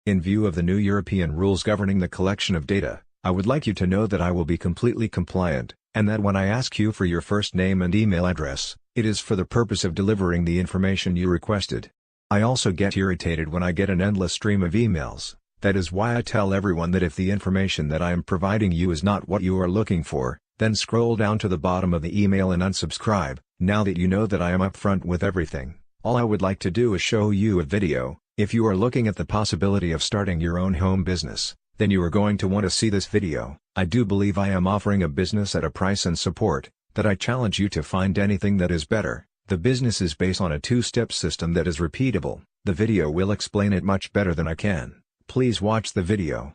In view of the new European rules governing the collection of data, I would like you to know that I will be completely compliant, and that when I ask you for your first name and email address, it is for the purpose of delivering the information you requested. I also get irritated when I get an endless stream of emails. That is why I tell everyone that if the information that I am providing you is not what you are looking for, then scroll down to the bottom of the email and unsubscribe. Now that you know that I am upfront with everything, all I would like to do is show you a video. If you are looking at the possibility of starting your own home business, then you are going to want to see this video. I do believe I am offering a business at a price and support that I challenge you to find anything that is better. The business is based on a two-step system that is repeatable. The video will explain it much better than I can. Please watch the video.